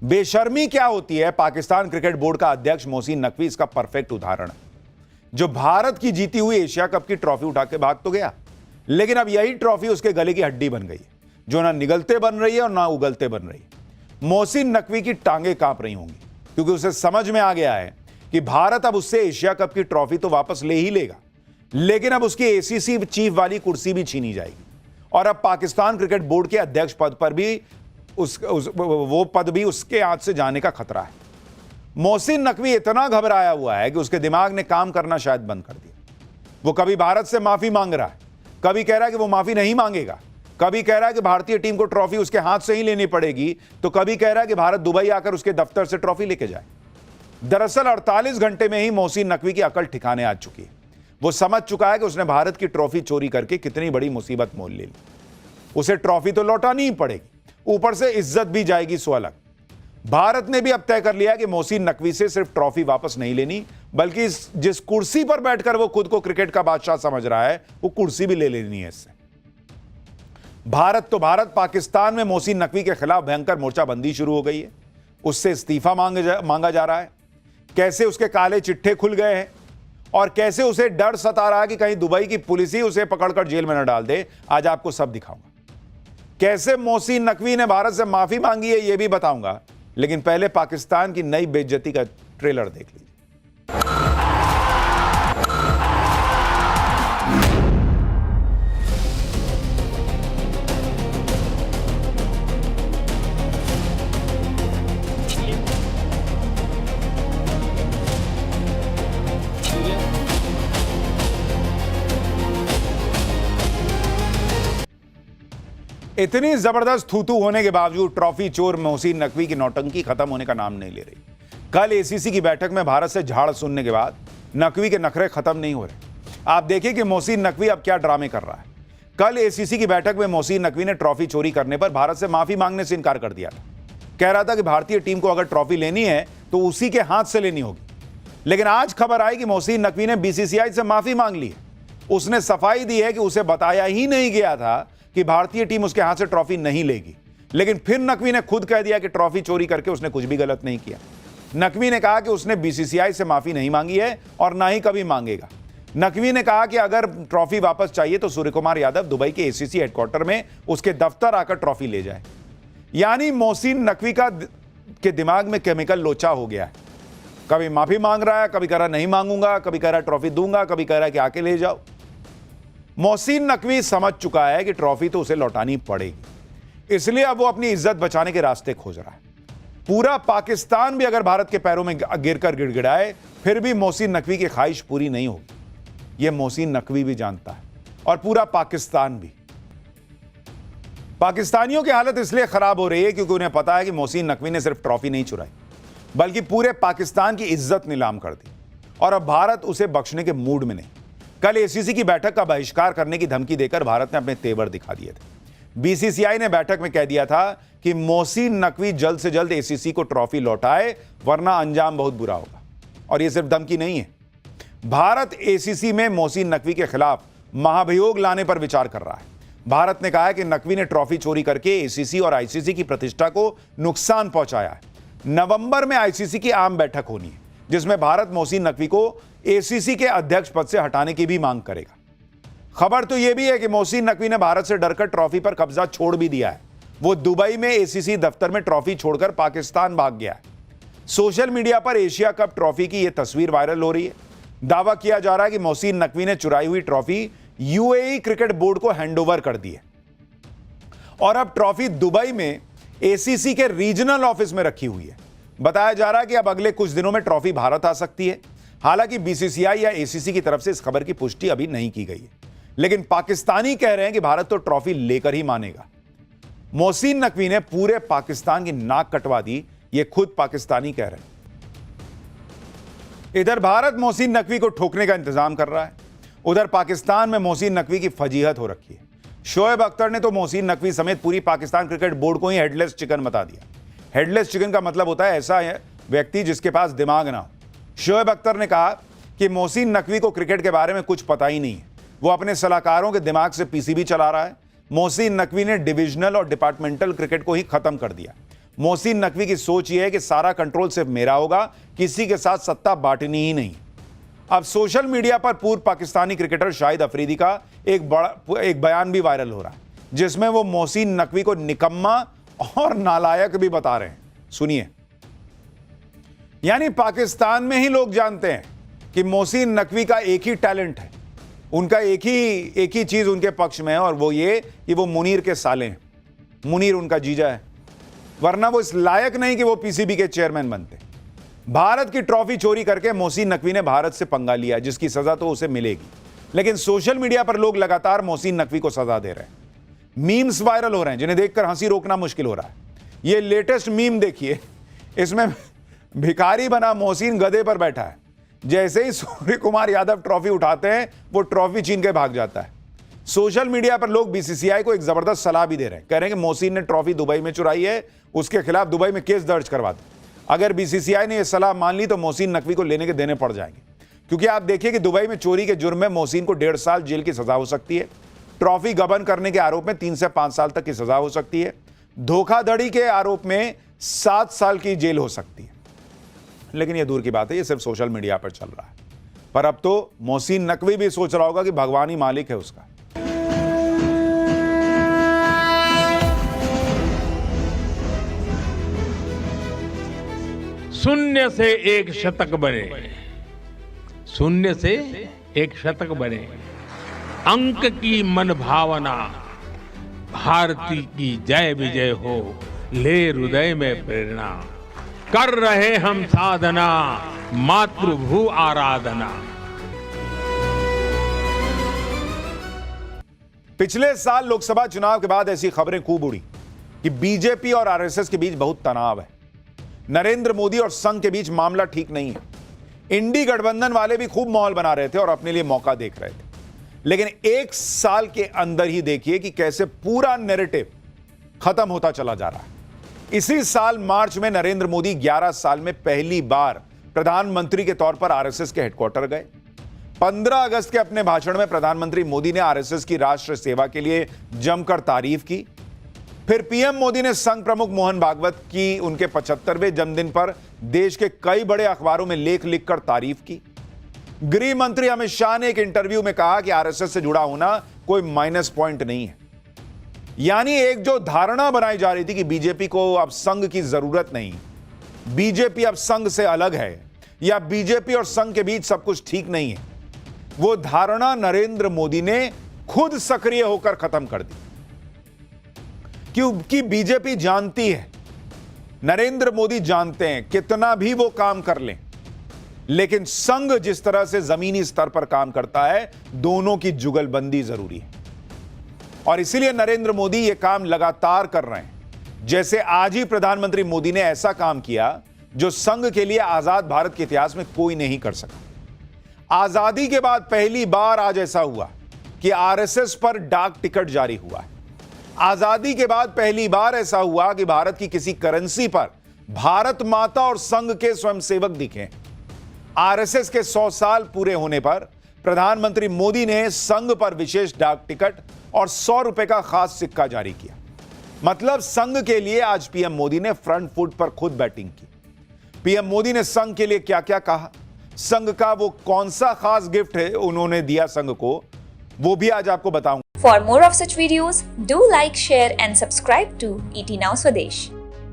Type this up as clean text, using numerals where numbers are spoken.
बेशर्मी क्या होती है, पाकिस्तान क्रिकेट बोर्ड का अध्यक्ष मोहसिन नकवी इसका परफेक्ट उदाहरण है, जो भारत की जीती हुई एशिया कप की ट्रॉफी उठा के भाग तो गया, लेकिन अब यही ट्रॉफी उसके गले की हड्डी बन गई है, जो ना निगलते बन रही है और ना उगलते बन रही है। मोहसिन नकवी की टांगें कांप रही होंगी, क्योंकि उसे समझ में आ गया है कि भारत अब उससे एशिया कप की ट्रॉफी तो वापस ले ही लेगा, लेकिन अब उसकी एसीसी चीफ वाली कुर्सी भी छीनी जाएगी और अब पाकिस्तान क्रिकेट बोर्ड के अध्यक्ष पद पर भी वो पद भी उसके हाथ से जाने का खतरा है। मोहसिन नकवी इतना घबराया हुआ है कि उसके दिमाग ने काम करना शायद बंद कर दिया। वो कभी भारत से माफी मांग रहा है, कभी कह रहा है कि वो माफी नहीं मांगेगा, कभी कह रहा है कि भारतीय टीम को ट्रॉफी उसके हाथ से ही लेनी पड़ेगी, तो कभी कह रहा है कि भारत दुबई आकर उसके दफ्तर से ट्रॉफी लेके जाए। दरअसल 48 घंटे में ही मोहसिन नकवी की अकल ठिकाने आ चुकी है। वो समझ चुका है कि उसने भारत की ट्रॉफी चोरी करके कितनी बड़ी मुसीबत मोल ले ली। उसे ट्रॉफी तो लौटानी ही पड़ेगी, ऊपर से इज्जत भी जाएगी सो अलग। भारत ने भी अब तय कर लिया कि मोहसिन नकवी से सिर्फ ट्रॉफी वापस नहीं लेनी, बल्कि जिस कुर्सी पर बैठकर वो खुद को क्रिकेट का बादशाह समझ रहा है, वो कुर्सी भी ले लेनी है इससे। भारत, पाकिस्तान में मोहसिन नकवी के खिलाफ भयंकर मोर्चाबंदी शुरू हो गई है। उससे इस्तीफा मांगा जा रहा है। कैसे उसके काले चिट्ठे खुल गए हैं और कैसे उसे डर सता रहा है कि कहीं दुबई की पुलिस ही उसे पकड़कर जेल में न डाल दे, आज आपको सब दिखाऊंगा। कैसे मोहसिन नकवी ने भारत से माफी मांगी है, यह भी बताऊंगा, लेकिन पहले पाकिस्तान की नई बेइज्जती का ट्रेलर देख लीजिए। इतनी जबरदस्त थूथू होने के बावजूद ट्रॉफी चोर मोहसिन नकवी की नौटंकी खत्म होने का नाम नहीं ले रही। कल एसीसी की बैठक में भारत से झाड़ सुनने के बाद नकवी के नखरे खत्म नहीं हो रहे। आप देखिए कि मोहसिन नकवी अब क्या ड्रामे कर रहा है। कल एसीसी की बैठक में मोहसिन नकवी ने ट्रॉफी चोरी करने पर भारत से माफी मांगने से इनकार कर दिया था। कह रहा था कि भारतीय टीम को अगर ट्रॉफी लेनी है तो उसी के हाथ से लेनी होगी, लेकिन आज खबर आई कि मोहसिन नकवी ने बीसीसीआई से माफी मांग ली है। उसने सफाई दी है कि उसे बताया ही नहीं गया था कि भारतीय टीम उसके हाथ से ट्रॉफी नहीं लेगी, लेकिन फिर नकवी ने खुद कह दिया कि ट्रॉफी चोरी करके उसने कुछ भी गलत नहीं किया। नकवी ने कहा कि उसने बीसीसीआई से माफी नहीं मांगी है और ना ही कभी मांगेगा। नकवी ने कहा कि अगर ट्रॉफी वापस चाहिए तो सूर्य कुमार यादव दुबई के एसीसी हेडक्वार्टर में उसके दफ्तर आकर ट्रॉफी ले जाए। यानी मोहसिन नकवी के दिमाग में केमिकल लोचा हो गया है। कभी माफी मांग रहा है, कभी कह रहा नहीं मांगूंगा, कभी कह रहा ट्रॉफी दूंगा, कभी कह रहा कि आके ले जाओ। मोहसिन नकवी समझ चुका है कि ट्रॉफी तो उसे लौटानी पड़ेगी, इसलिए अब वो अपनी इज्जत बचाने के रास्ते खोज रहा है। पूरा पाकिस्तान भी अगर भारत के पैरों में गिरकर गिड़गिड़ाए, फिर भी मोहसिन नकवी की ख्वाहिश पूरी नहीं होगी। यह मोहसिन नकवी भी जानता है और पूरा पाकिस्तान भी। पाकिस्तानियों की हालत इसलिए खराब हो रही है क्योंकि उन्हें पता है कि मोहसिन नकवी ने सिर्फ ट्रॉफी नहीं चुराई, बल्कि पूरे पाकिस्तान की इज्जत नीलाम कर दी, और अब भारत उसे बख्शने के मूड में नहीं। कल एसीसी की बैठक का बहिष्कार करने की धमकी देकर भारत ने अपने तेवर दिखा दिए थे। बीसीसीआई ने बैठक में कह दिया था कि मोहसिन नकवी जल्द से जल्द एसीसी को ट्रॉफी लौटाए, वरना अंजाम बहुत बुरा होगा। और यह सिर्फ धमकी नहीं है, भारत एसीसी में मोहसिन नकवी के खिलाफ महाभियोग लाने पर विचार कर रहा है। भारत ने कहा है कि नकवी ने ट्रॉफी चोरी करके एसीसी और आईसीसी की प्रतिष्ठा को नुकसान पहुंचाया है। नवंबर में आईसीसी की आम बैठक होनी है, जिसमें भारत मोहसिन नकवी को एसीसी के अध्यक्ष पद से हटाने की भी मांग करेगा। खबर तो यह भी है कि मोहसिन नकवी ने भारत से डरकर ट्रॉफी पर कब्जा छोड़ भी दिया है। वो दुबई में एसीसी दफ्तर में ट्रॉफी छोड़कर पाकिस्तान भाग गया है। सोशल मीडिया पर एशिया कप ट्रॉफी की यह तस्वीर वायरल हो रही है। दावा किया जा रहा है कि मोहसिन नकवी ने चुराई हुई ट्रॉफी यूएई क्रिकेट बोर्ड को हैंडओवर कर दी है और अब ट्रॉफी दुबई में एसीसी के रीजनल ऑफिस में रखी हुई है। बताया जा रहा है कि अब अगले कुछ दिनों में ट्रॉफी भारत आ सकती है। हालांकि बीसीसीआई या एसीसी की तरफ से इस खबर की पुष्टि अभी नहीं की गई है, लेकिन पाकिस्तानी कह रहे हैं कि भारत तो ट्रॉफी लेकर ही मानेगा। मोहसिन नकवी ने पूरे पाकिस्तान की नाक कटवा दी, ये खुद पाकिस्तानी कह रहे हैं। इधर भारत मोहसिन नकवी को ठोकने का इंतजाम कर रहा है, उधर पाकिस्तान में मोहसिन नकवी की फजीहत हो रखी है। शोएब अख्तर ने तो मोहसिन नकवी समेत पूरी पाकिस्तान क्रिकेट बोर्ड को ही हेडलेस चिकन बता दिया। हेडलेस चिकन का मतलब होता है ऐसा व्यक्ति जिसके पास दिमाग ना हो। शोएब अख्तर ने कहा कि मोहसिन नकवी को क्रिकेट के बारे में कुछ पता ही नहीं है, वो अपने सलाहकारों के दिमाग से पीसीबी चला रहा है। मोहसिन नकवी ने डिविजनल और डिपार्टमेंटल क्रिकेट को ही खत्म कर दिया। मोहसिन नकवी की सोच यह है कि सारा कंट्रोल सिर्फ मेरा होगा, किसी के साथ सत्ता बांटनी ही नहीं। अब सोशल मीडिया पर पूर्व पाकिस्तानी क्रिकेटर शाहिद अफरीदी का एक बयान भी वायरल हो रहा है, जिसमें वो मोहसिन नकवी को निकम्मा और नालायक भी बता रहे हैं। सुनिए। यानी पाकिस्तान में ही लोग जानते हैं कि मोहसिन नकवी का एक ही टैलेंट है, उनका एक ही चीज उनके पक्ष में है, और वो ये कि वो मुनीर के साले हैं। मुनीर उनका जीजा है, वरना वो इस लायक नहीं कि वो पीसीबी के चेयरमैन बनते। भारत की ट्रॉफी चोरी करके मोहसिन नकवी ने भारत से पंगा लिया, जिसकी सजा तो उसे मिलेगी, लेकिन सोशल मीडिया पर लोग लगातार मोहसिन नकवी को सजा दे रहे हैं। मीम्स वायरल हो रहे हैं जिन्हें देखकर हंसी रोकना मुश्किल हो रहा है। ये लेटेस्ट मीम देखिए, इसमें भिखारी बना मोहसिन गधे पर बैठा है। जैसे ही सूर्य कुमार यादव ट्रॉफी उठाते हैं, वो ट्रॉफी छीन के भाग जाता है। सोशल मीडिया पर लोग बीसीसीआई को एक जबरदस्त सलाह भी दे रहे हैं, कह रहे हैं कि मोहसिन ने ट्रॉफी दुबई में चुराई है, उसके खिलाफ दुबई में केस दर्ज करवा दे। अगर बीसीसीआई ने यह सलाह मान ली तो मोहसिन नकवी को लेने के देने पड़ जाएंगे, क्योंकि आप देखिए कि दुबई में चोरी के जुर्म में मोहसिन को 1.5 साल जेल की सजा हो सकती है। ट्रॉफी गबन करने के आरोप में 3 से 5 साल तक की सजा हो सकती है। धोखाधड़ी के आरोप में 7 साल की जेल हो सकती है। लेकिन यह दूर की बात है, यह सिर्फ सोशल मीडिया पर चल रहा है। पर अब तो मोहसिन नकवी भी सोच रहा होगा कि भगवान ही मालिक है उसका। शून्य से एक शतक बने, शून्य से एक शतक बने, अंक की मन भावना, भारती की जय विजय हो, ले हृदय में प्रेरणा, कर रहे हम साधना, मातृभू आराधना। पिछले साल लोकसभा चुनाव के बाद ऐसी खबरें खूब उड़ी कि बीजेपी और आरएसएस के बीच बहुत तनाव है। नरेंद्र मोदी और संघ के बीच मामला ठीक नहीं है। इंडी गठबंधन वाले भी खूब माहौल बना रहे थे और अपने लिए मौका देख रहे थे। लेकिन 1 साल के अंदर ही देखिए कि कैसे पूरा नैरेटिव खत्म होता चला जा रहा है। इसी साल मार्च में नरेंद्र मोदी 11 साल में पहली बार प्रधानमंत्री के तौर पर आरएसएस के हेडक्वार्टर गए। 15 अगस्त के अपने भाषण में प्रधानमंत्री मोदी ने आरएसएस की राष्ट्र सेवा के लिए जमकर तारीफ की। फिर पीएम मोदी ने संघ प्रमुख मोहन भागवत की उनके 75वें जन्मदिन पर देश के कई बड़े अखबारों में लेख लिखकर तारीफ की। गृह मंत्री अमित शाह ने एक इंटरव्यू में कहा कि आरएसएस से जुड़ा होना कोई माइनस पॉइंट नहीं है। यानी एक जो धारणा बनाई जा रही थी कि बीजेपी को अब संघ की जरूरत नहीं, बीजेपी अब संघ से अलग है, या बीजेपी और संघ के बीच सब कुछ ठीक नहीं है, वो धारणा नरेंद्र मोदी ने खुद सक्रिय होकर खत्म कर दी। क्योंकि बीजेपी जानती है, नरेंद्र मोदी जानते हैं कितना भी वो काम कर लें, लेकिन संघ जिस तरह से जमीनी स्तर पर काम करता है, दोनों की जुगलबंदी जरूरी है। और इसीलिए नरेंद्र मोदी ये काम लगातार कर रहे हैं। जैसे आज ही प्रधानमंत्री मोदी ने ऐसा काम किया जो संघ के लिए आजाद भारत के इतिहास में कोई नहीं कर सका। आजादी के बाद पहली बार आज ऐसा हुआ कि आरएसएस पर डाक टिकट जारी हुआ है। आजादी के बाद पहली बार ऐसा हुआ कि भारत की किसी करेंसी पर भारत माता और संघ के स्वयंसेवक दिखे। आरएसएस के 100 साल पूरे होने पर प्रधानमंत्री मोदी ने संघ पर विशेष डाक टिकट और 100 रुपए का खास सिक्का जारी किया। मतलब संघ के लिए आज पीएम मोदी ने फ्रंट फुट पर खुद बैटिंग की। पीएम मोदी ने संघ के लिए क्या क्या कहा, संघ का वो कौन सा खास गिफ्ट है उन्होंने दिया संघ को, वो भी आज आपको बताऊंगा। For more of such videos, do like, share and subscribe to ET Now Swadesh.